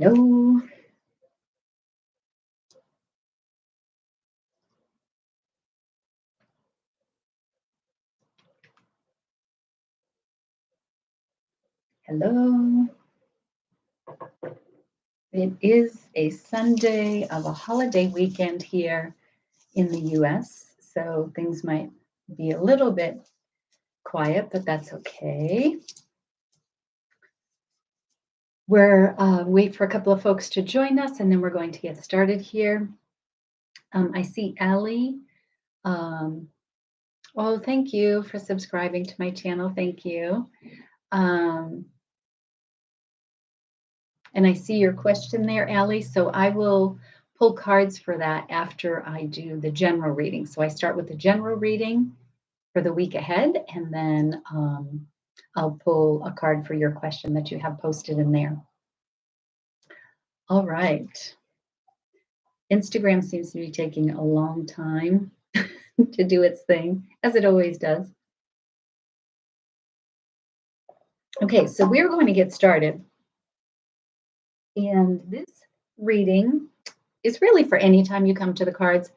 Hello. Hello. It is a Sunday of a holiday weekend here in the US, so things might be a little bit quiet, but that's okay. We're wait for a couple of folks to join us, and then we're going to get started here. I see Allie. Um, oh, thank you for subscribing to my channel. Thank you. Um, And I see your question there, Allie. So I will pull cards for that after I do the general reading. So I start with the general reading for the week ahead, and then I'll pull a card for your question that you have posted in there. All right. Instagram seems to be taking a long time to do its thing, as it always does. Okay, so we're going to get started. And this reading is really for any time you come to the cards,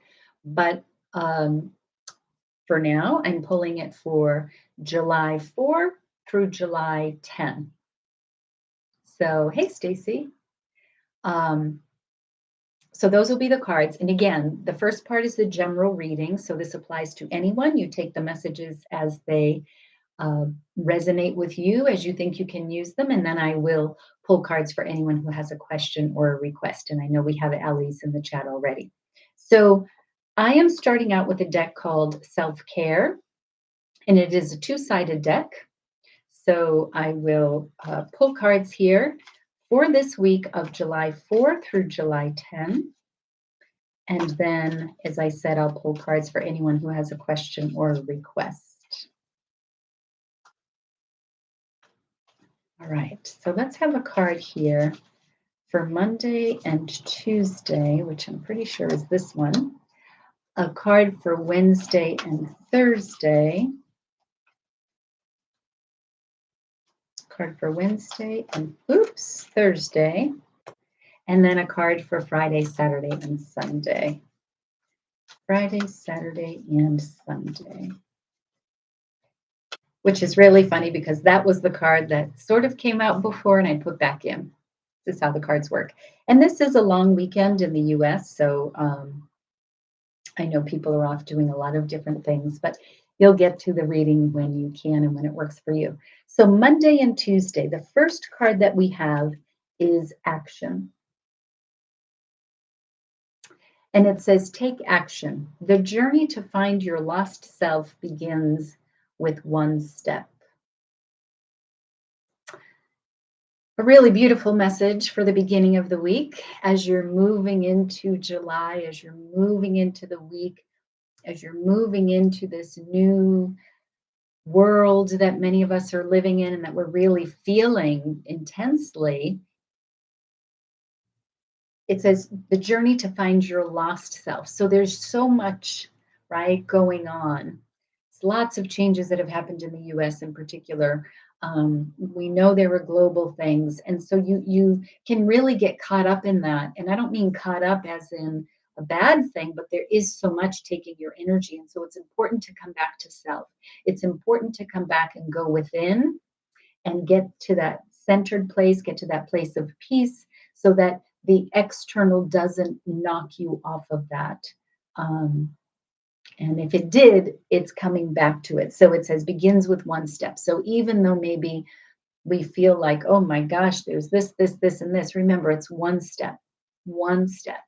but for now, I'm pulling it for July 4 through July 10. So, hey, Stacy. Um, so those will be the cards. And again, the first part is the general reading. So this applies to anyone. You take the messages as they resonate with you, as you think you can use them. And then I will pull cards for anyone who has a question or a request. And I know we have Alice in the chat already. So I am starting out with a deck called Self Care, and it is a two-sided deck. So I will pull cards here for this week of July 4 through July 10. And then, as I said, I'll pull cards for anyone who has a question or a request. All right, so let's have a card here for Monday and Tuesday, which I'm pretty sure is this one. A card for Wednesday and Thursday. Card for Wednesday and Thursday. And then a card for Friday, Saturday, and Sunday. Friday, Saturday, and Sunday. Which is really funny because that was the card that sort of came out before and I put back in. This is how the cards work. And this is a long weekend in the US, so I know people are off doing a lot of different things, but you'll get to the reading when you can and when it works for you. So Monday and Tuesday, the first card that we have is action. And it says, take action. The journey to find your lost self begins with one step. A really beautiful message for the beginning of the week as you're moving into July, as you're moving into the week, as you're moving into this new world that many of us are living in and that we're really feeling intensely. It says the journey to find your lost self. So there's so much, right, going on. Lots of changes that have happened in the US in particular. We know there were global things. And so you can really get caught up in that. And I don't mean caught up as in a bad thing, but there is so much taking your energy. And so it's important to come back to self. It's important to come back and go within and get to that centered place, get to that place of peace so that the external doesn't knock you off of that. And if it did, it's coming back to it. So it says begins with one step. So even though maybe we feel like, oh my gosh, there's this, and this, remember it's one step, one step.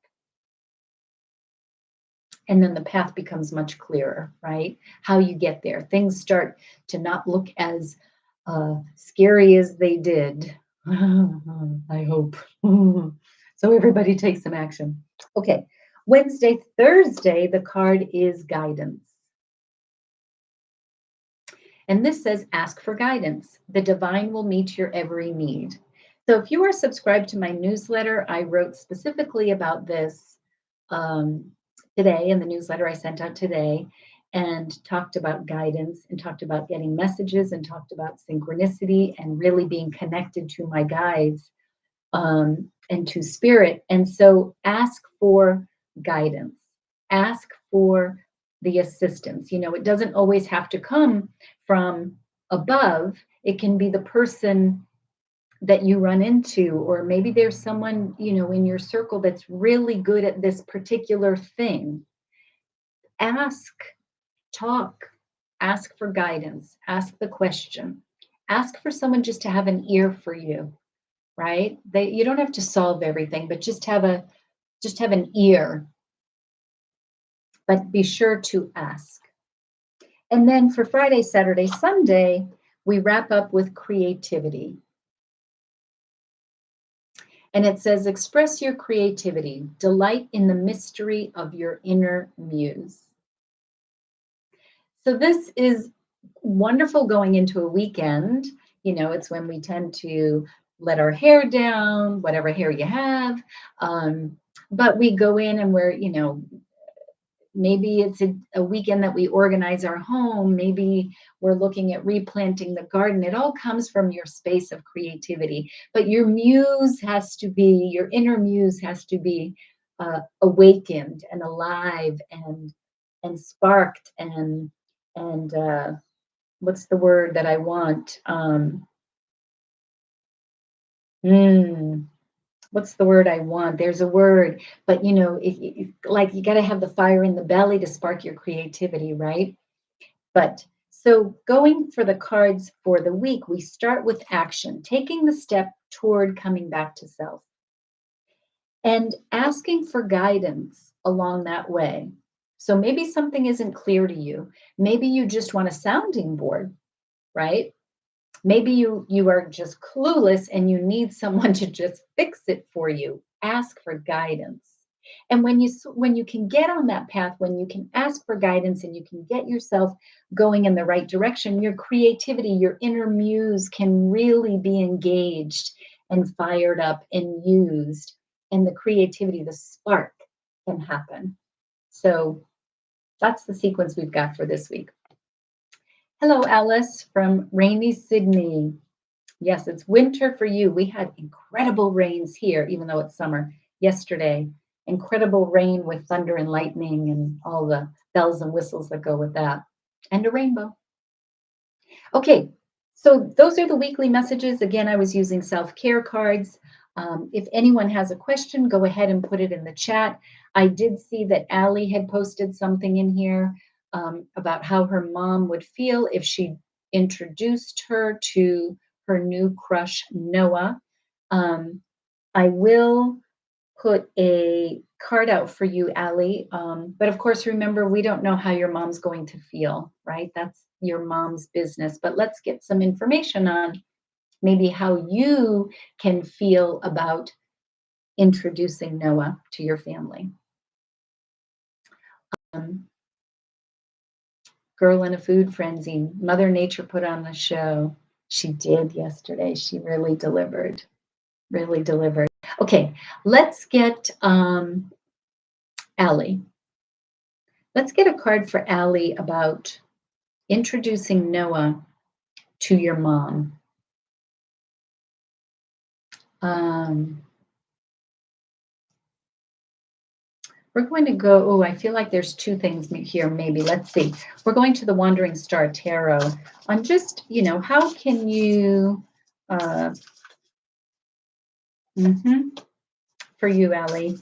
And then the path becomes much clearer, right? How you get there. Things start to not look as scary as they did. I hope. So everybody take some action. Okay. Wednesday, Thursday, the card is guidance. And this says, ask for guidance. The divine will meet your every need. So if you are subscribed to my newsletter, I wrote specifically about this today in the newsletter I sent out today and talked about guidance and talked about getting messages and talked about synchronicity and really being connected to my guides and to spirit. And so ask for guidance, ask for the assistance. It doesn't always have to come from above, it can be the person that you run into, or maybe there's someone, in your circle that's really good at this particular thing. Ask, talk, ask for guidance, ask the question, ask for someone just to have an ear for you, right? You don't have to solve everything, but just have an ear, but be sure to ask. And then for Friday, Saturday, Sunday, we wrap up with creativity. And it says, express your creativity, delight in the mystery of your inner muse. So this is wonderful going into a weekend. It's when we tend to let our hair down, whatever hair you have. But we go in and maybe it's a weekend that we organize our home. Maybe we're looking at replanting the garden. It all comes from your space of creativity. But your inner muse has to be awakened and alive and sparked and what's the word that I want? What's the word I want? There's a word, but if like you got to have the fire in the belly to spark your creativity, right? But so going for the cards for the week, we start with action, taking the step toward coming back to self and asking for guidance along that way. So maybe something isn't clear to you. Maybe you just want a sounding board, right? Maybe you are just clueless and you need someone to just fix it for you. Ask for guidance. And when you can get on that path, when you can ask for guidance and you can get yourself going in the right direction, your creativity, your inner muse can really be engaged and fired up and used. And the creativity, the spark can happen. So that's the sequence we've got for this week. Hello, Alice from rainy Sydney. Yes, it's winter for you. We had incredible rains here, even though it's summer, yesterday. Incredible rain with thunder and lightning and all the bells and whistles that go with that, and a rainbow. Okay, so those are the weekly messages. Again, I was using self-care cards. If anyone has a question, go ahead and put it in the chat. I did see that Allie had posted something in here about how her mom would feel if she introduced her to her new crush, Noah. I will put a card out for you, Allie. But of course, remember, we don't know how your mom's going to feel, right? That's your mom's business. But let's get some information on maybe how you can feel about introducing Noah to your family. Girl in a food frenzy. Mother Nature put on the show. She did yesterday. She really delivered. Really delivered. Okay, let's get Allie. Let's get a card for Allie about introducing Noah to your mom. We're going to go, I feel like there's two things here, maybe. Let's see. We're going to the Wandering Star Tarot on just, how can you, for you, Allie,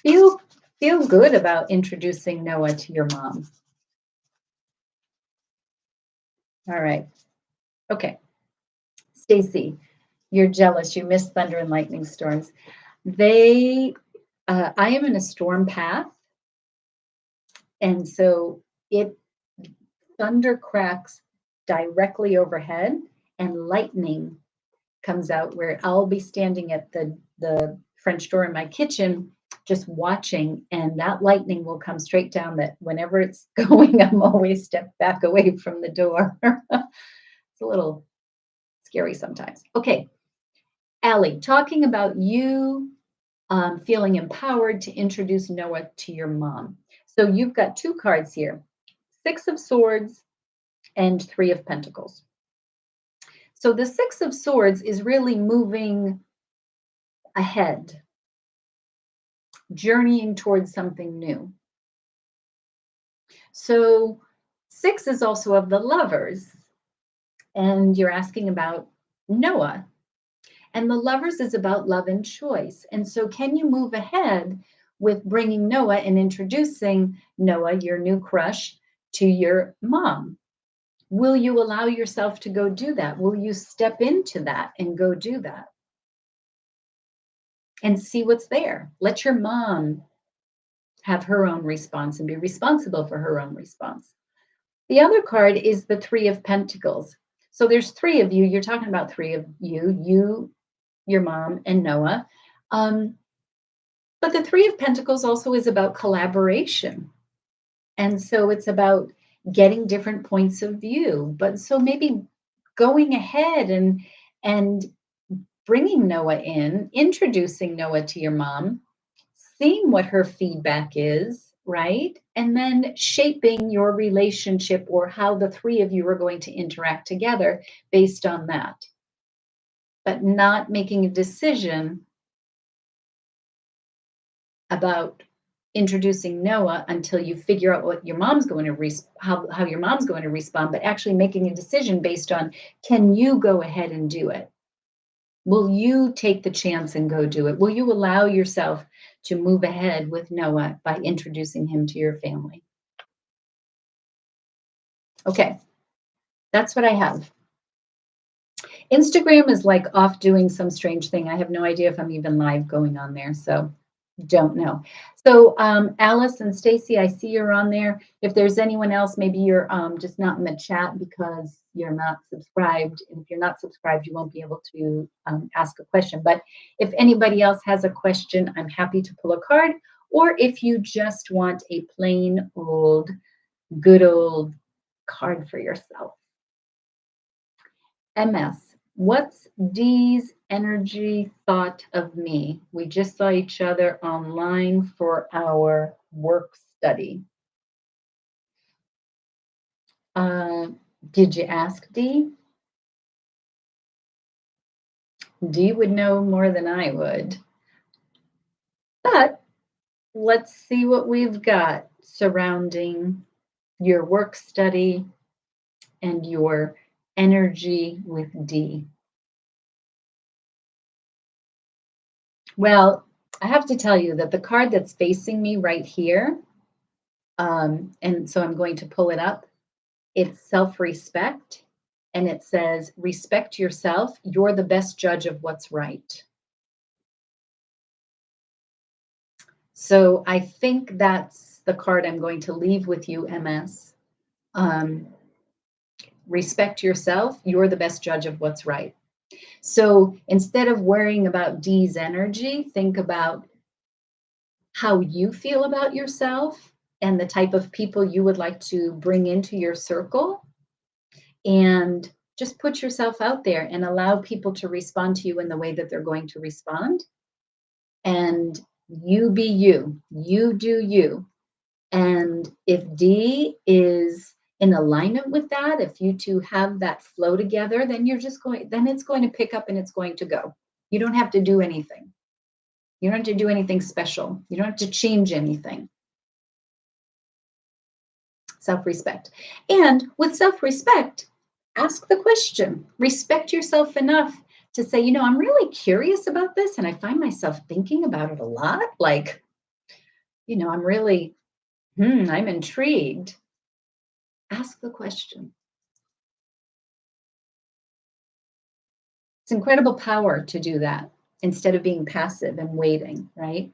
feel good about introducing Noah to your mom. All right. Okay. Stacy, you're jealous. You missed thunder and lightning storms. I am in a storm path. And so thunder cracks directly overhead and lightning comes out where I'll be standing at the French door in my kitchen just watching, and that lightning will come straight down. That whenever it's going, I'm always step back away from the door. It's a little scary sometimes. Okay, Allie, talking about you feeling empowered to introduce Noah to your mom. So you've got two cards here, 6 of Swords and 3 of Pentacles. So the 6 of Swords is really moving ahead, journeying towards something new. So 6 is also of the lovers, and you're asking about Noah. And the lovers is about love and choice. And so, can you move ahead with bringing Noah and introducing Noah, your new crush, to your mom? Will you allow yourself to go do that? Will you step into that and go do that and see what's there? Let your mom have her own response and be responsible for her own response. The other card is the Three of Pentacles. So there's three of you. You're talking about three of you, your mom, and Noah. But the Three of Pentacles also is about collaboration. And so it's about getting different points of view. But so maybe going ahead and bringing Noah in, introducing Noah to your mom, seeing what her feedback is, right? And then shaping your relationship or how the three of you are going to interact together based on that. But not making a decision about introducing Noah until you figure out what your mom's going to how your mom's going to respond, but actually making a decision based on, can you go ahead and do it? Will you take the chance and go do it? Will you allow yourself to move ahead with Noah by introducing him to your family? Okay, that's what I have. Instagram is like off doing some strange thing. I have no idea if I'm even live going on there, so don't know. So Alice and Stacy, I see you're on there. If there's anyone else, maybe you're just not in the chat because you're not subscribed. And if you're not subscribed, you won't be able to ask a question. But if anybody else has a question, I'm happy to pull a card. Or if you just want a plain old, good old card for yourself. MS, what's D's energy thought of me? We just saw each other online for our work study. Did you ask D? D would know more than I would. But let's see what we've got surrounding your work study and your energy with D. Well, I have to tell you that the card that's facing me right here, and so I'm going to pull it up, it's self-respect, and it says, respect yourself. You're the best judge of what's right. So I think that's the card I'm going to leave with you, MS. Respect yourself. You're the best judge of what's right. So instead of worrying about D's energy, think about how you feel about yourself and the type of people you would like to bring into your circle, and just put yourself out there and allow people to respond to you in the way that they're going to respond. And you be you, you do you. And if D is in alignment with that, if you two have that flow together, then it's going to pick up and it's going to go. You don't have to do anything. You don't have to do anything special. You don't have to change anything. Self-respect. And with self-respect, ask the question. Respect yourself enough to say, I'm really curious about this and I find myself thinking about it a lot. Like, I'm really, I'm intrigued. Ask the question. It's incredible power to do that instead of being passive and waiting, right?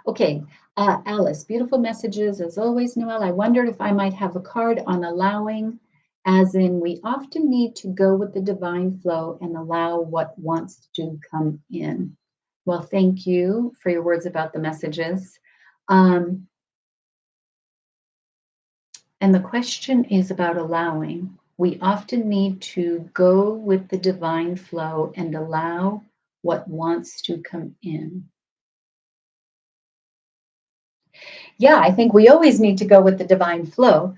Okay, Alice, beautiful messages as always, Noelle. I wondered if I might have a card on allowing, as in we often need to go with the divine flow and allow what wants to come in. Well, thank you for your words about the messages. And the question is about allowing. We often need to go with the divine flow and allow what wants to come in. Yeah, I think we always need to go with the divine flow,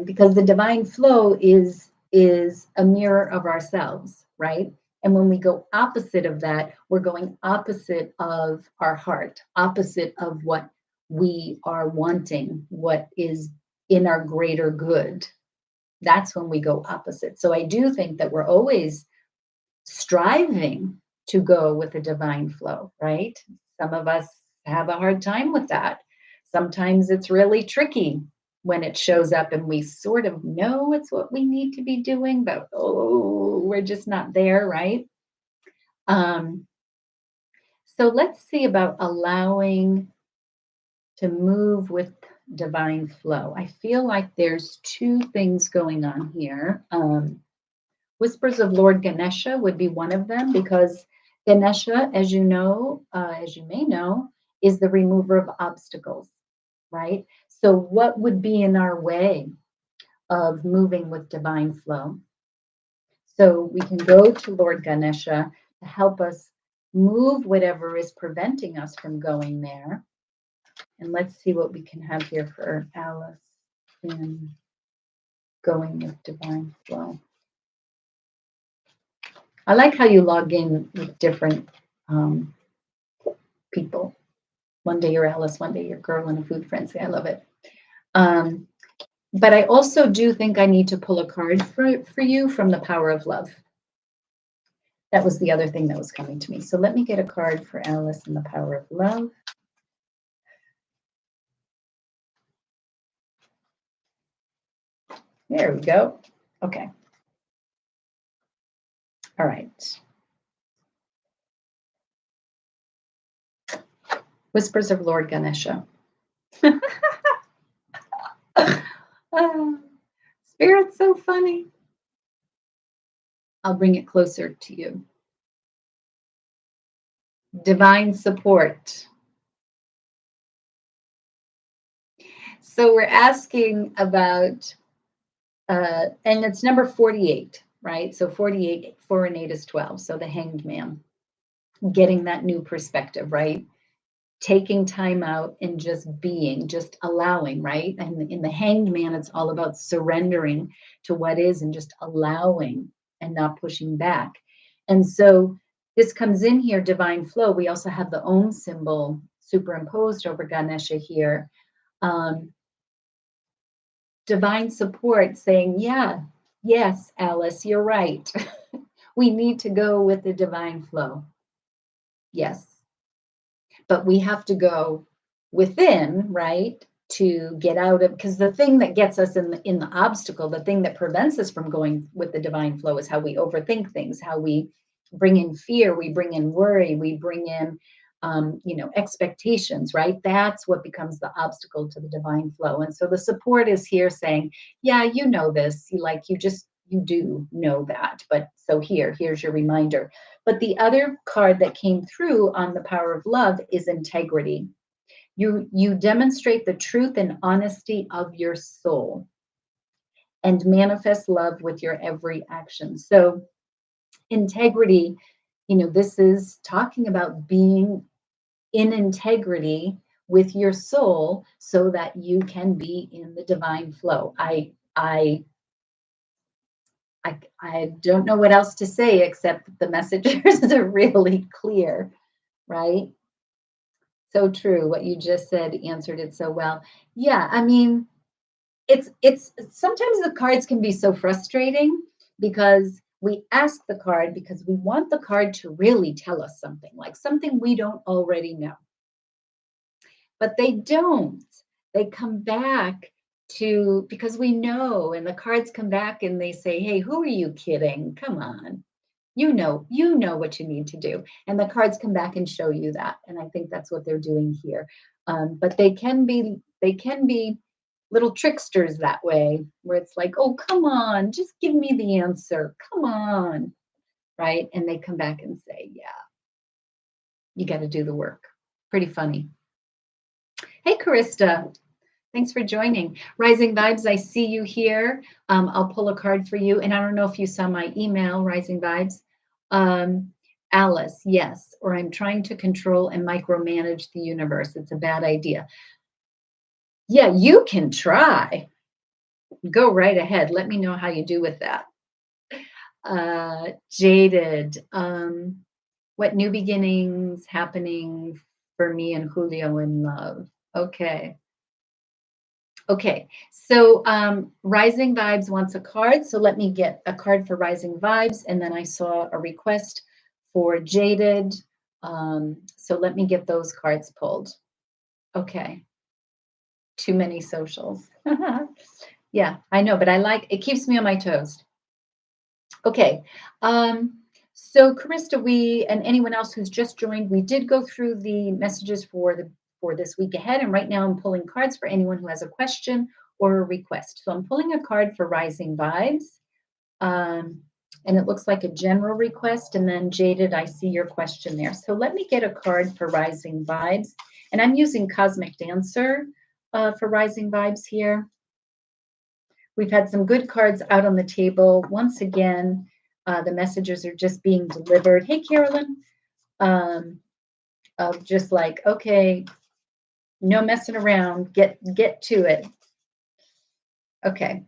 because the divine flow is a mirror of ourselves, right? And when we go opposite of that, we're going opposite of our heart, opposite of what we are wanting, what is in our greater good. That's when we go opposite. So I do think that we're always striving to go with the divine flow, right? Some of us have a hard time with that. Sometimes it's really tricky when it shows up and we sort of know it's what we need to be doing, but oh, we're just not there, right? Um, so let's see about allowing to move with divine flow. I feel like there's two things going on here. Whispers of Lord Ganesha would be one of them because Ganesha, as you know, as you may know, is the remover of obstacles, right? So, what would be in our way of moving with divine flow? So, we can go to Lord Ganesha to help us move whatever is preventing us from going there. And let's see what we can have here for Alice in going with divine flow. I like how you log in with different um, people. One day you're Alice, one day you're Girl in a Food Frenzy. I love it. Um, but I also do think I need to pull a card for you from the Power of Love. That was the other thing that was coming to me. So let me get a card for Alice in the Power of Love. There we go. Okay. All right. Whispers of Lord Ganesha. Oh, Spirit's so funny. I'll bring it closer to you. Divine support. So we're asking about, and it's number 48, right? So 48, 4 and 8 is 12. So the hanged man, getting that new perspective, right? Taking time out and just being, just allowing, right? And in the hanged man, it's all about surrendering to what is and just allowing and not pushing back. And so this comes in here, divine flow. We also have the Om symbol superimposed over Ganesha here. Divine support saying, yeah, yes, Alice, you're right. We need to go with the divine flow. Yes. But we have to go within, right? To get out of, because the thing that gets us in the obstacle, the thing that prevents us from going with the divine flow is how we overthink things, how we bring in fear, we bring in worry, we bring in expectations, right? That's what becomes the obstacle to the divine flow. And so the support is here saying, yeah, you know this, you do know that. But so here's your reminder. But the other card that came through on the Power of Love is integrity. You demonstrate the truth and honesty of your soul and manifest love with your every action. So integrity, this is talking about being in integrity with your soul so that you can be in the divine flow. I don't know what else to say except that the messages are really clear, right? So true. What you just said answered it so well. Yeah, I mean, it's sometimes the cards can be so frustrating because we ask the card because we want the card to really tell us something, like something we don't already know. But they don't. They come back to because we know, and the cards come back and they say, "Hey, who are you kidding? Come on. You know what you need to do." And the cards come back and show you that. And I think that's what they're doing here. But they can be little tricksters that way, where it's like, "Oh, come on, just give me the answer. Come on." Right? And they come back and say, "Yeah, you got to do the work." Pretty funny. Hey, Karista. Thanks for joining. Rising Vibes, I see you here. I'll pull a card for you. And I don't know if you saw my email, Rising Vibes. Um, Alice, yes, or I'm trying to control and micromanage the universe. It's a bad idea. Yeah, you can try. Go right ahead. Let me know how you do with that. Jaded. What new beginnings happening for me and Julio in love? Okay. Okay. So Rising Vibes wants a card. So let me get a card for Rising Vibes. And then I saw a request for Jaded. So let me get those cards pulled. Okay. Too many socials. Yeah, I know, but I like it, keeps me on my toes. Okay. So Karista, we and anyone else who's just joined, we did go through the messages for this week ahead, and right now I'm pulling cards for anyone who has a question or a request. So I'm pulling a card for Rising Vibes, um, and it looks like a general request. And then Jaded, I see your question there. So let me get a card for Rising Vibes, and I'm using Cosmic Dancer for Rising Vibes here. We've had some good cards out on the table. Once again, the messages are just being delivered. Hey, Carolyn, of just like, okay, no messing around. Get to it. Okay,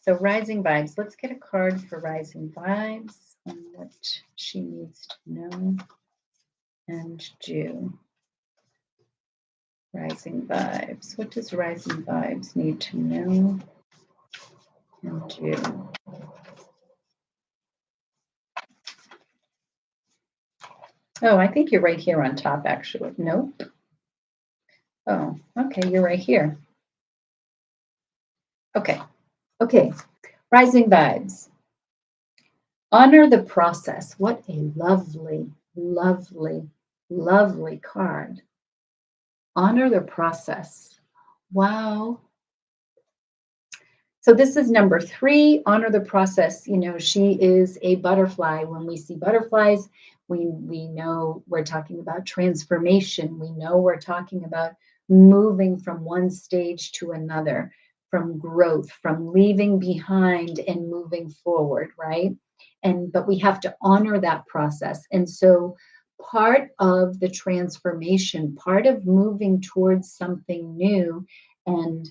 so Rising Vibes. Let's get a card for Rising Vibes and what she needs to know and do. Rising Vibes. What does Rising Vibes need to know and do? Oh, I think you're right here on top, actually. Nope. Oh, okay, you're right here. Okay. Okay. Rising Vibes. Honor the process. What a lovely, lovely, lovely card. Honor the process. Wow. So this is number 3, honor the process. You know, she is a butterfly. When we see butterflies, we know we're talking about transformation. We know we're talking about moving from one stage to another, from growth, from leaving behind and moving forward, right? But we have to honor that process. And so part of the transformation, part of moving towards something new and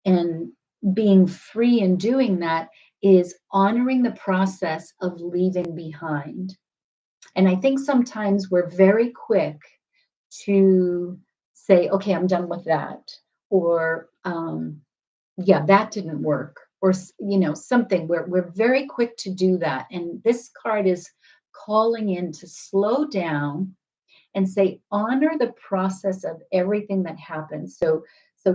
and being free in doing that is honoring the process of leaving behind. And I think sometimes we're very quick to say, okay, I'm done with that. Or, yeah, that didn't work. Or, something. We're very quick to do that. And this card is calling in to slow down and say honor the process of everything that happens. So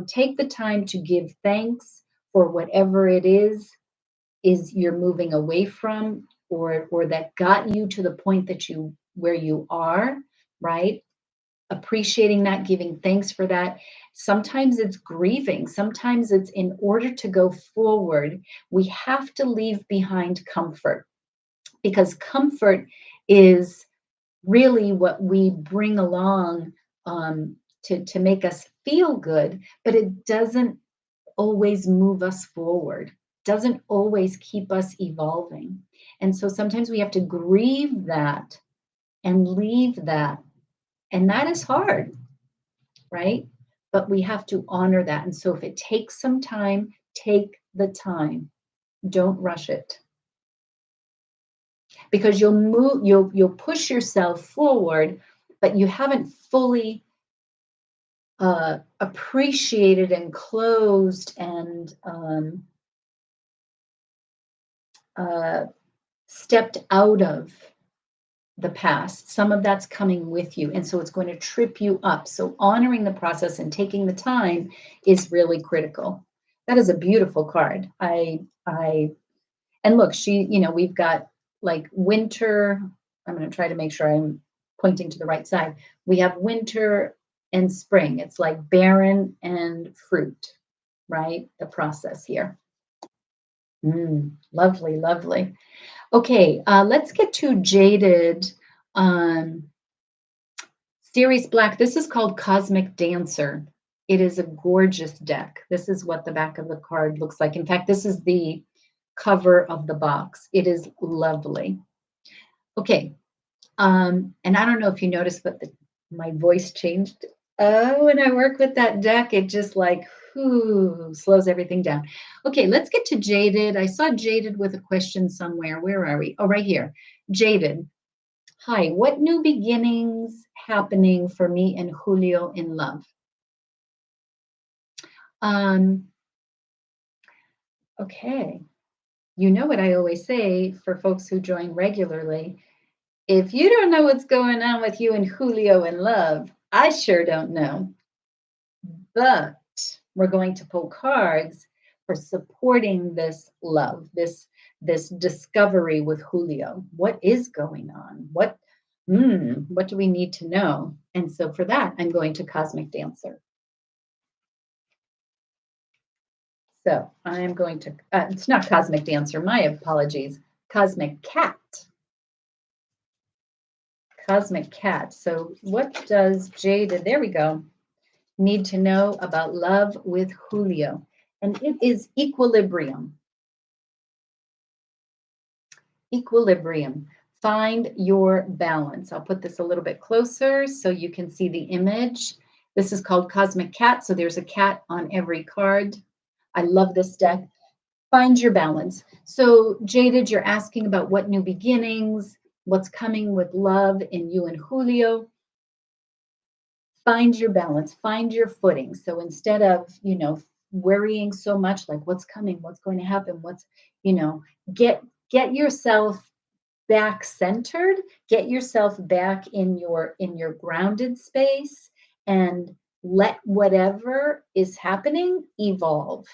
take the time to give thanks for whatever it is you're moving away from, or that got you to the point that you where you are, right? Appreciating that, giving thanks for that. Sometimes it's grieving, sometimes it's in order to go forward we have to leave behind comfort, because comfort is really what we bring along, to make us feel good, but it doesn't always move us forward, doesn't always keep us evolving. And so sometimes we have to grieve that and leave that. And that is hard, right? But we have to honor that. And so if it takes some time, take the time. Don't rush it. Because you'll push yourself forward, but you haven't fully appreciated and closed and uh, stepped out of the past. Some of that's coming with you, and so it's going to trip you up. So honoring the process and taking the time is really critical. That is a beautiful card. I and look, we've got like winter. I'm going to try to make sure I'm pointing to the right side. We have winter and spring. It's like barren and fruit, right? The process here. Lovely, lovely. Okay, let's get to Jaded. Um, Series Black. This is called Cosmic Dancer. It is a gorgeous deck. This is what the back of the card looks like. In fact, this is the cover of the box. It is lovely. Okay, and I don't know if you noticed, but my voice changed. Oh, when I work with that deck, it just like Whew, slows everything down. Okay, let's get to Jaded. I saw Jaded with a question somewhere. Where are we? Oh, right here. Jaded. Hi, what new beginnings happening for me and Julio in love? Um, okay. You know what I always say for folks who join regularly. If you don't know what's going on with you and Julio in love, I sure don't know. But we're going to pull cards for supporting this love, this discovery with Julio. What is going on? What do we need to know? And so for that, I'm going to Cosmic Dancer. So I am going to, it's not Cosmic Dancer, my apologies, Cosmic Cat. Cosmic Cat. So what does Jada, there we go, need to know about love with Julio? And it is equilibrium. Equilibrium. Find your balance. I'll put this a little bit closer so you can see the image. This is called Cosmic Cat. So there's a cat on every card. I love this deck. Find your balance. So, Jaded, you're asking about what new beginnings, what's coming with love in you and Julio. Find your balance, find your footing. So instead of, worrying so much like what's coming, what's going to happen, you know, get yourself back centered, get yourself back in your grounded space and let whatever is happening evolve.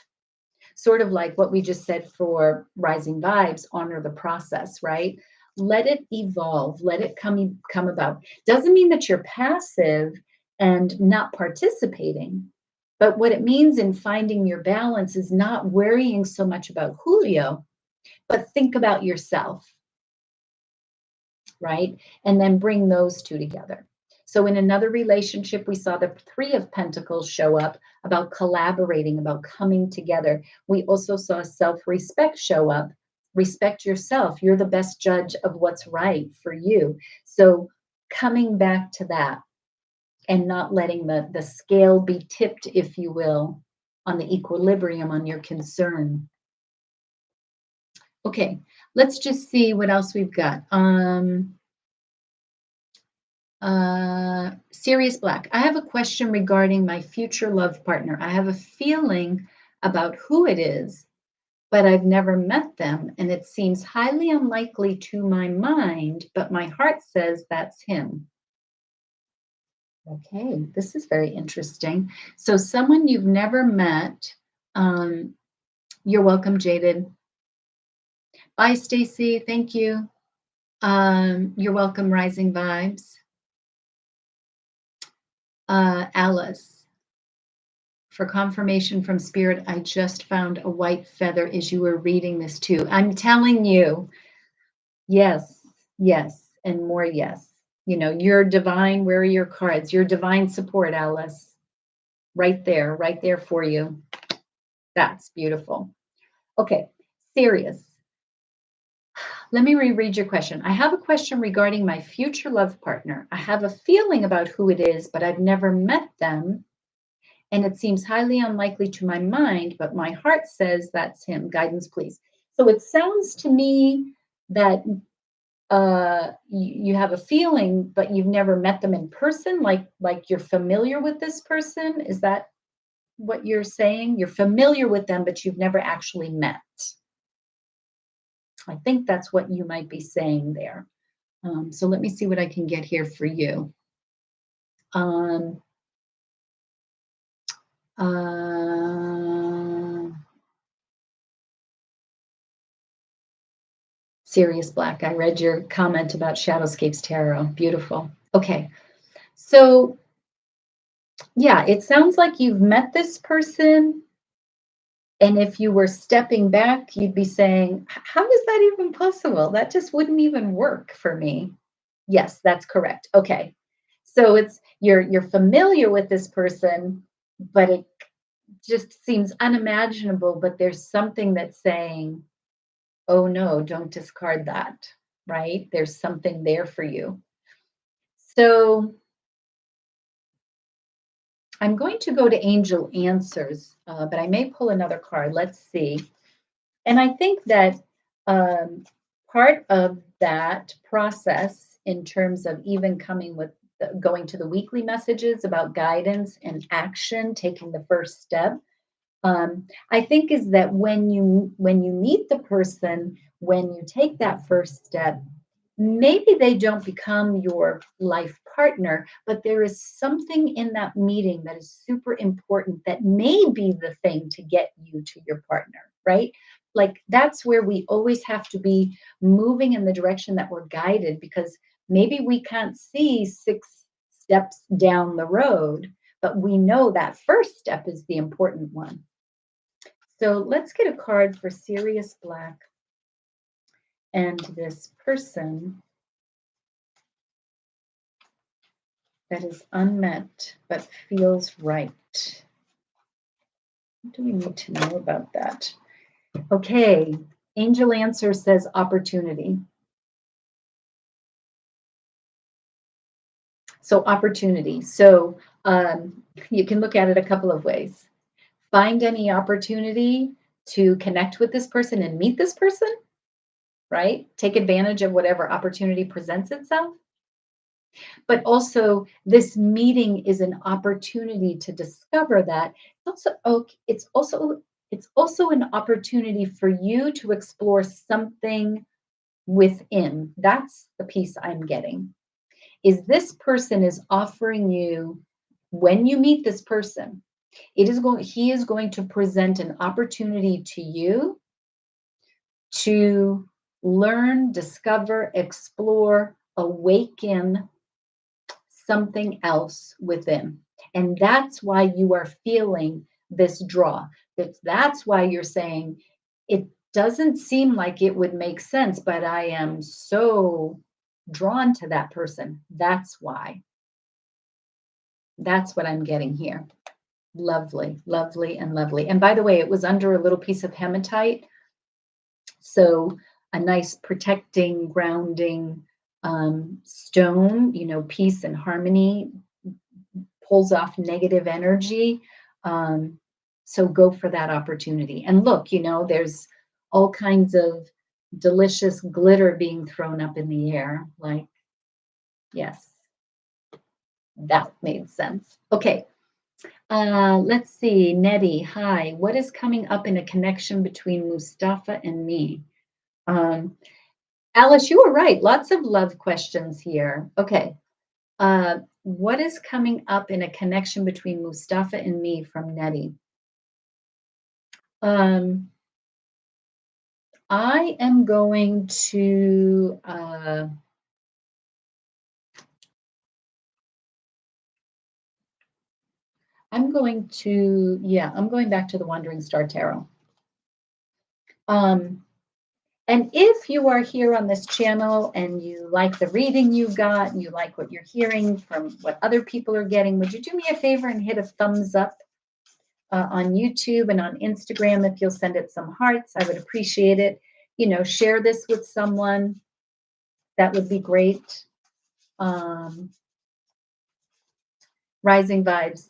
Sort of like what we just said for rising vibes, honor the process, right? Let it evolve, let it come about. Doesn't mean that you're passive and not participating, but what it means in finding your balance is not worrying so much about Julio, but think about yourself, right? And then bring those two together. So in another relationship, we saw the Three of Pentacles show up about collaborating, about coming together. We also saw self-respect show up. Respect yourself. You're the best judge of what's right for you. So coming back to that and not letting the scale be tipped, if you will, on the equilibrium, on your concern. Okay, let's just see what else we've got. Sirius Black. I have a question regarding my future love partner. I have a feeling about who it is, but I've never met them, and it seems highly unlikely to my mind, but my heart says that's him. Okay, this is very interesting. So, someone you've never met, you're welcome, Jaded. Bye, Stacy. Thank you. You're welcome, Rising Vibes. Alice. For confirmation from spirit, I just found a white feather as you were reading this too. I'm telling you, yes, yes, and more yes. You're divine. Where are your cards? Your divine support, Alice. Right there for you. That's beautiful. Okay, Sirius. Let me reread your question. I have a question regarding my future love partner. I have a feeling about who it is, but I've never met them. And it seems highly unlikely to my mind, but my heart says that's him. Guidance, please. So it sounds to me that you have a feeling, but you've never met them in person, like you're familiar with this person. Is that what you're saying? You're familiar with them, but you've never actually met. I think that's what you might be saying there. So let me see what I can get here for you. Sirius Black, I read your comment about Shadowscapes Tarot. Beautiful. Okay. So, yeah, it sounds like you've met this person. And if you were stepping back, you'd be saying, how is that even possible? That just wouldn't even work for me. Yes, that's correct. Okay. So you're familiar with this person, but it just seems unimaginable, but there's something that's saying, oh no, don't discard that, right? There's something there for you. So I'm going to go to Angel Answers, but I may pull another card. Let's see. And I think that um, part of that process, in terms of even coming with going to the weekly messages about guidance and action, taking the first step, I think is that when you meet the person, when you take that first step, maybe they don't become your life partner, but there is something in that meeting that is super important that may be the thing to get you to your partner, right? Like that's where we always have to be moving in the direction that we're guided, because maybe we can't see 6 steps down the road, but we know that first step is the important one. So let's get a card for Sirius Black and this person that is unmet but feels right. What do we need to know about that? Okay, Angel Answer says opportunity. So, opportunity. So, you can look at it a couple of ways. Find any opportunity to connect with this person and meet this person, right? Take advantage of whatever opportunity presents itself. But also, this meeting is an opportunity to discover that. It's also an opportunity for you to explore something within. That's the piece I'm getting. Is this person is offering you, when you meet this person, he is going to present an opportunity to you to learn, discover, explore, awaken something else within. And that's why you are feeling this draw. That's why you're saying, it doesn't seem like it would make sense, but I am so drawn to that person. That's why. That's what I'm getting here. Lovely, lovely, and lovely. And by the way, it was under a little piece of hematite. So a nice protecting, grounding stone, peace and harmony, pulls off negative energy. So go for that opportunity. And look, there's all kinds of delicious glitter being thrown up in the air. Like, yes, that made sense. Okay. Let's see. Nettie, hi. What is coming up in a connection between Mustafa and me? Um, Alice, you were right. Lots of love questions here. Okay. What is coming up in a connection between Mustafa and me from Nettie? Um, I am going to, I'm going back to the Wandering Star Tarot. Um, and if you are here on this channel and you like the reading you got, and you like what you're hearing from what other people are getting, would you do me a favor and hit a thumbs up on YouTube and on Instagram? If you'll send it some hearts, I would appreciate it. Share this with someone. That would be great. Rising vibes.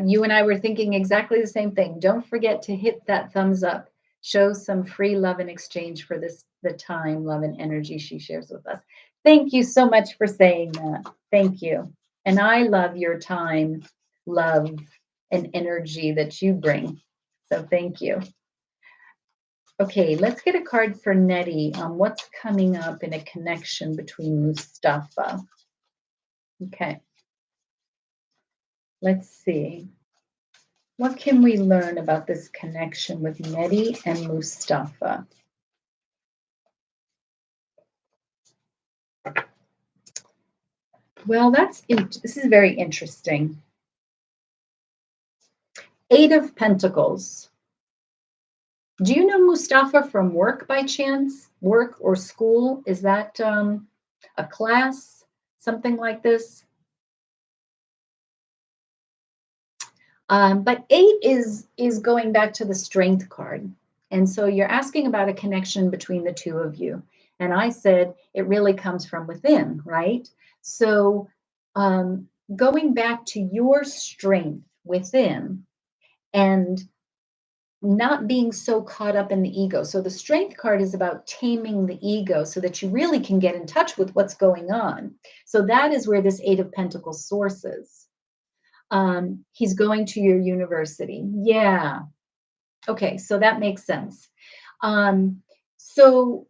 You and I were thinking exactly the same thing. Don't forget to hit that thumbs up. Show some free love in exchange for the time, love, and energy she shares with us. Thank you so much for saying that. Thank you. And I love your time, love, and energy that you bring. So thank you. Okay, let's get a card for Nettie on what's coming up in a connection between Mustafa. Okay. Let's see. What can we learn about this connection with Nettie and Mustafa? Well, this is very interesting. 8 of Pentacles. Do you know Mustafa from work by chance? Work or school? Is that a class? Something like this? But 8 is going back to the Strength card. And so you're asking about a connection between the two of you. And I said it really comes from within, right? So going back to your strength, within and not being so caught up in the ego. So the strength card is about taming the ego so that you really can get in touch with what's going on. So that is where this Eight of Pentacles sources. He's going to your university. Yeah. Okay, so that makes sense. So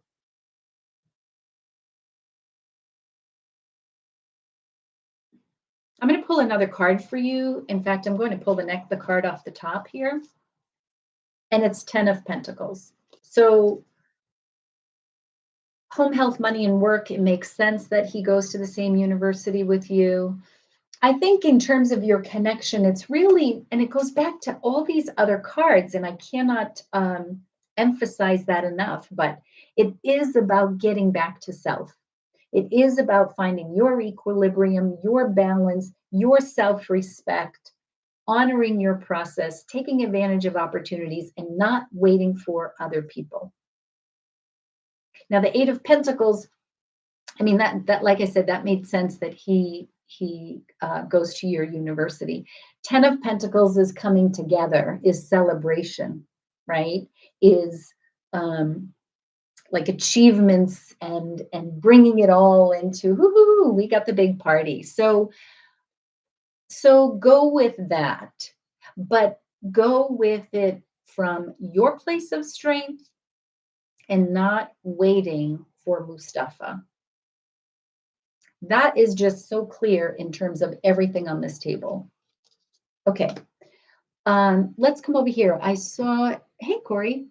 I'm going to pull another card for you. In fact, I'm going to pull the card off the top here. And it's 10 of Pentacles. So home, health, money, and work, it makes sense that he goes to the same university with you. I think in terms of your connection, it's really, and it goes back to all these other cards, and I cannot emphasize that enough, but it is about getting back to self. It is about finding your equilibrium, your balance, your self-respect, honoring your process, taking advantage of opportunities, and not waiting for other people. Now, the Eight of Pentacles, I mean, that like I said, that made sense that he goes to your university. 10 of Pentacles is coming together, is celebration, right? Is like achievements and bringing it all into, whoo, we got the big party. So go with that, but go with it from your place of strength and not waiting for Mustafa. That is just so clear in terms of everything on this table. Okay, let's come over here. I saw, hey, Corey,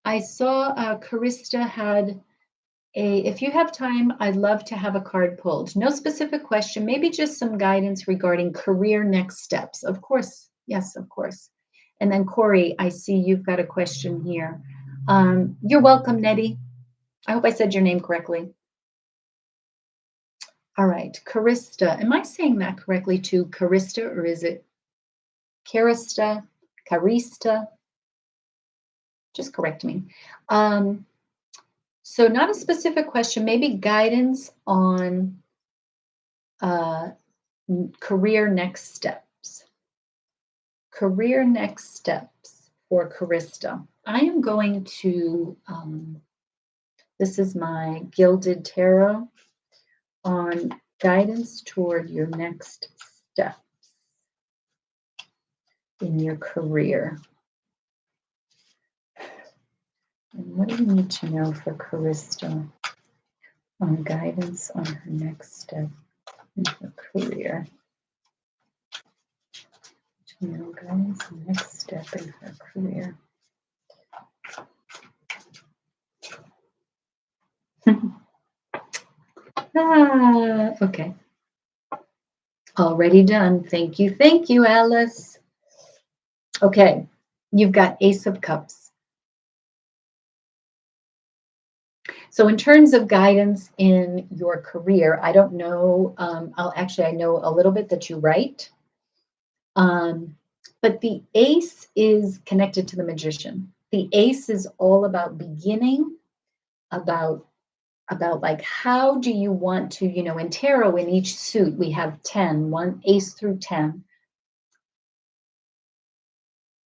I saw Karista had if you have time, I'd love to have a card pulled. No specific question, maybe just some guidance regarding career next steps. Of course, yes, of course. And then Corey, I see you've got a question here. You're welcome, Nettie. I hope I said your name correctly. All right, Karista. Am I saying that correctly too? Karista, or is it Karista? Karista? Just correct me. So not a specific question, maybe guidance on career next steps. Career next steps for Karista. I am going to, this is my Gilded Tarot on guidance toward your next steps in your career. And what do we need to know for Karista on guidance on her next step in her career? To know guidance on next step in her career. Okay. Already done. Thank you, Alice. Okay, you've got Ace of Cups. So in terms of guidance in your career, I don't know, I know a little bit that you write, but the Ace is connected to the Magician. The Ace is all about beginning, about like, how do you want to, in tarot, in each suit, we have 10, one Ace through 10.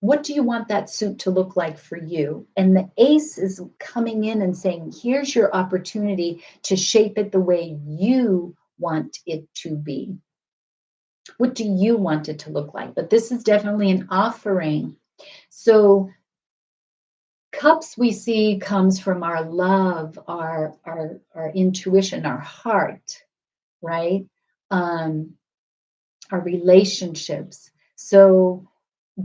What do you want that suit to look like for you? And the Ace is coming in and saying, here's your opportunity to shape it the way you want it to be. What do you want it to look like? But this is definitely an offering. So Cups we see comes from our love, our intuition, our heart, right? Our relationships. So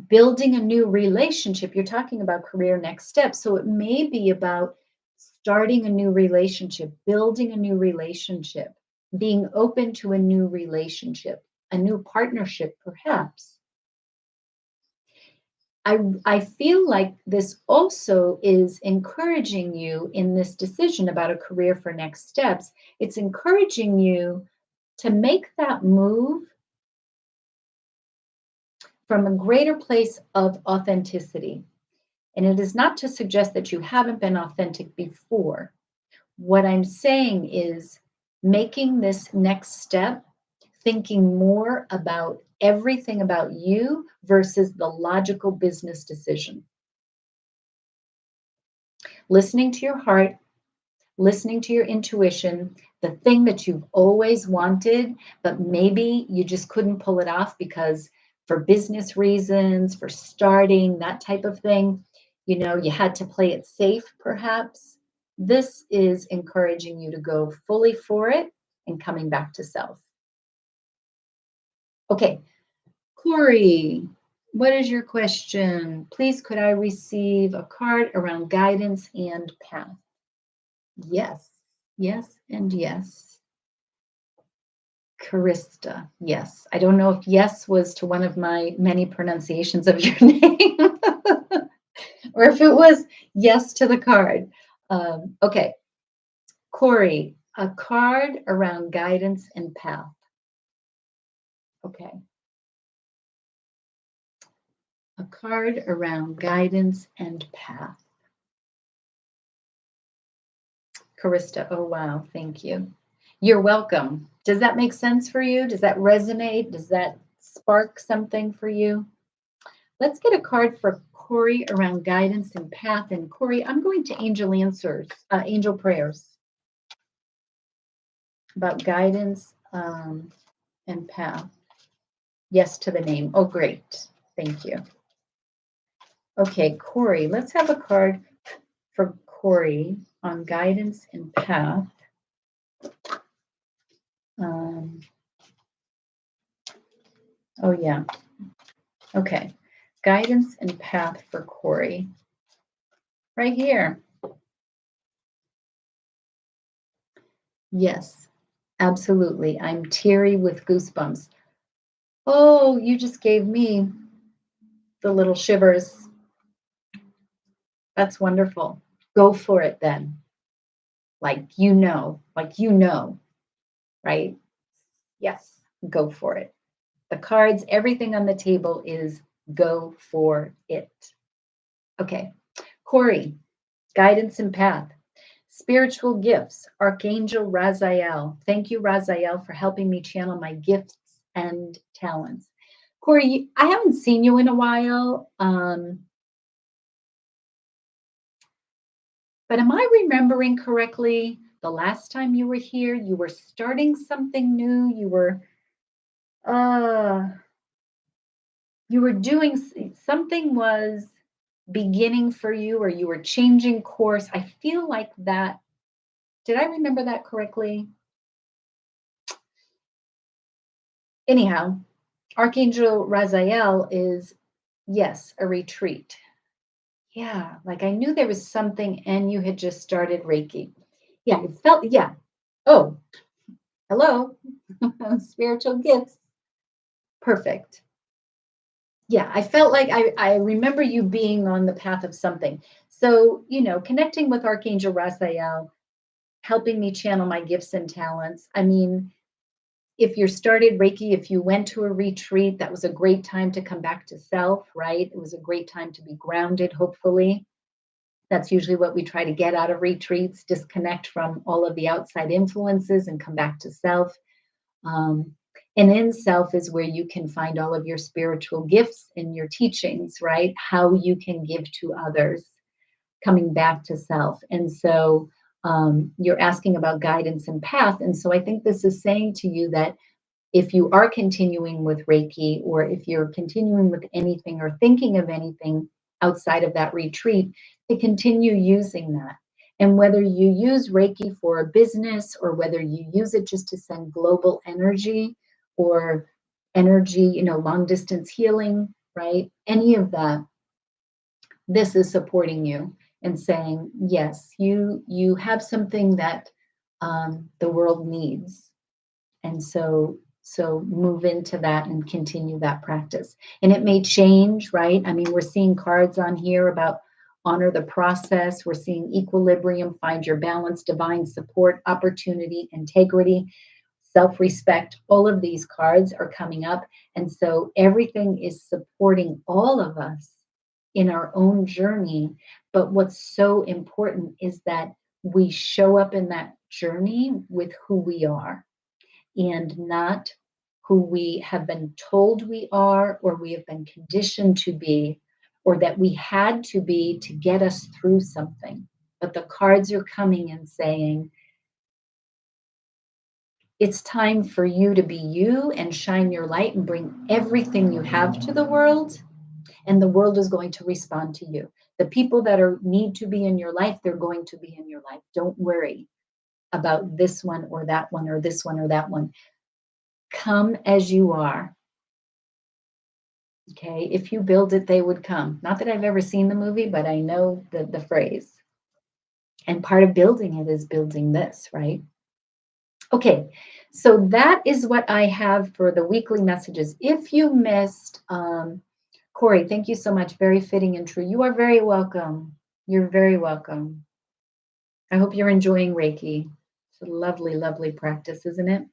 building a new relationship, you're talking about career next steps. So it may be about starting a new relationship, building a new relationship, being open to a new relationship, a new partnership, perhaps. I feel like this also is encouraging you in this decision about a career for next steps. It's encouraging you to make that move from a greater place of authenticity. And it is not to suggest that you haven't been authentic before. What I'm saying is making this next step thinking more about everything about you versus the logical business decision. Listening to your heart, listening to your intuition, the thing that you've always wanted, but maybe you just couldn't pull it off because for business reasons, for starting, that type of thing, you had to play it safe perhaps. This is encouraging you to go fully for it and coming back to self. Okay, Corey, what is your question? Please, could I receive a card around guidance and path? Yes, yes, and yes. Karista, yes. I don't know if yes was to one of my many pronunciations of your name or if it was yes to the card. Okay, Corey, a card around guidance and path. Okay, a card around guidance and path. Karista, oh wow, thank you. You're welcome. Does that make sense for you? Does that resonate? Does that spark something for you? Let's get a card for Corey around guidance and path. And Corey, I'm going to angel prayers about guidance and path. Yes to the name. Oh, great. Thank you. Okay, Corey, let's have a card for Corey on guidance and path. Oh, yeah. Okay. Guidance and path for Corey. Right here. Yes, absolutely. I'm teary with goosebumps. Oh, you just gave me the little shivers. That's wonderful. Go for it then. Like you know, right? Yes, go for it. The cards, everything on the table is go for it. Okay. Corey, guidance and path. Spiritual gifts, Archangel Raziel. Thank you, Raziel, for helping me channel my gifts and talents. Corey, I haven't seen you in a while, but am I remembering correctly? The last time you were here, you were starting something new. Uh, you were doing something was beginning for you, or you were changing course. I feel like that. Did I remember that correctly? Anyhow, Archangel Raziel is, yes, a retreat. Yeah, like I knew there was something, and you had just started Reiki. Yeah, it felt, yeah. Oh, hello, spiritual gifts. Perfect. Yeah, I felt like I remember you being on the path of something. So, connecting with Archangel Raziel, helping me channel my gifts and talents. I mean, if you started Reiki, if you went to a retreat, that was a great time to come back to self, right? It was a great time to be grounded, hopefully. That's usually what we try to get out of retreats, disconnect from all of the outside influences and come back to self. Um, and in self is where you can find all of your spiritual gifts and your teachings, right? How you can give to others, coming back to self. And so you're asking about guidance and path. And so I think this is saying to you that if you are continuing with Reiki, or if you're continuing with anything or thinking of anything outside of that retreat, to continue using that. And whether you use Reiki for a business, or whether you use it just to send global energy, or energy, long distance healing, right? Any of that, this is supporting you and saying, yes, you have something that the world needs. And so move into that and continue that practice. And it may change, right? I mean, we're seeing cards on here about honor the process. We're seeing equilibrium, find your balance, divine support, opportunity, integrity, self-respect. All of these cards are coming up. And so everything is supporting all of us in our own journey. But what's so important is that we show up in that journey with who we are, and not who we have been told we are, or we have been conditioned to be, or that we had to be to get us through something. But the cards are coming and saying, it's time for you to be you and shine your light and bring everything you have to the world, and the world is going to respond to you. The people that need to be in your life, they're going to be in your life. Don't worry about this one or that one or this one or that one. Come as you are. Okay, if you build it, they would come. Not that I've ever seen the movie, but I know the phrase. And part of building it is building this, right? Okay, so that is what I have for the weekly messages. If you missed, Corey, thank you so much. Very fitting and true. You are very welcome. You're very welcome. I hope you're enjoying Reiki. It's a lovely, lovely practice, isn't it?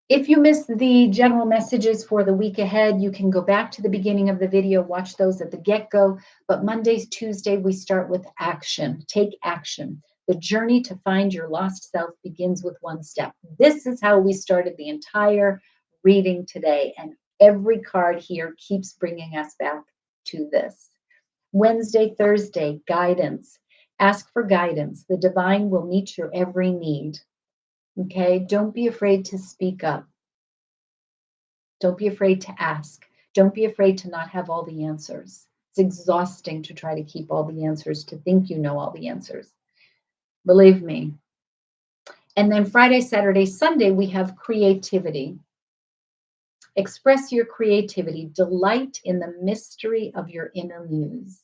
If you missed the general messages for the week ahead, you can go back to the beginning of the video, watch those at the get-go. But Mondays, Tuesday, we start with action. Take action. The journey to find your lost self begins with one step. This is how we started the entire reading today. And every card here keeps bringing us back to this. Wednesday, Thursday, guidance. Ask for guidance. The divine will meet your every need. Okay, don't be afraid to speak up. Don't be afraid to ask. Don't be afraid to not have all the answers. It's exhausting to try to keep all the answers, to think you know all the answers. Believe me. And then Friday, Saturday, Sunday, we have creativity. Express your creativity. Delight in the mystery of your inner muse.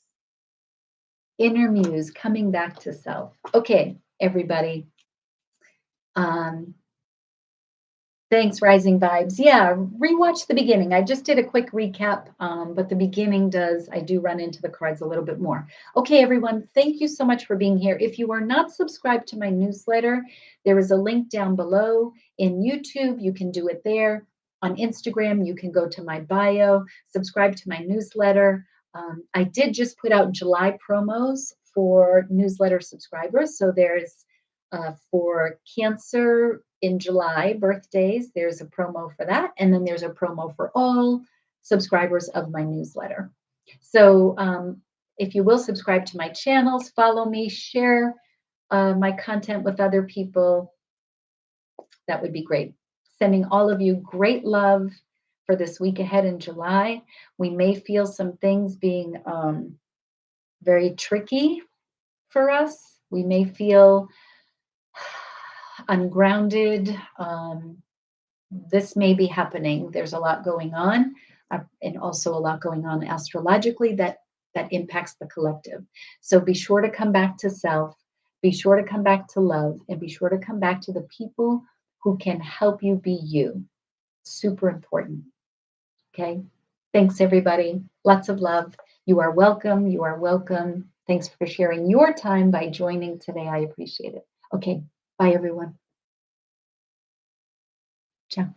Inner muse, coming back to self. Okay, everybody. Thanks, Rising Vibes. Yeah, rewatch the beginning. I just did a quick recap, but the beginning I do run into the cards a little bit more. Okay, everyone, thank you so much for being here. If you are not subscribed to my newsletter, there is a link down below. In YouTube, you can do it there. On Instagram, you can go to my bio, subscribe to my newsletter. I did just put out July promos for newsletter subscribers. So there's for Cancer in July birthdays, there's a promo for that. And then there's a promo for all subscribers of my newsletter. So if you will subscribe to my channels, follow me, share my content with other people, that would be great. Sending all of you great love for this week ahead in July. We may feel some things being very tricky for us. We may feel ungrounded. This may be happening. There's a lot going on, and also a lot going on astrologically that impacts the collective. So be sure to come back to self, be sure to come back to love, and be sure to come back to the people who can help you be you. Super important. Okay. Thanks, everybody. Lots of love. You are welcome. You are welcome. Thanks for sharing your time by joining today. I appreciate it. Okay. Bye, everyone. Ciao.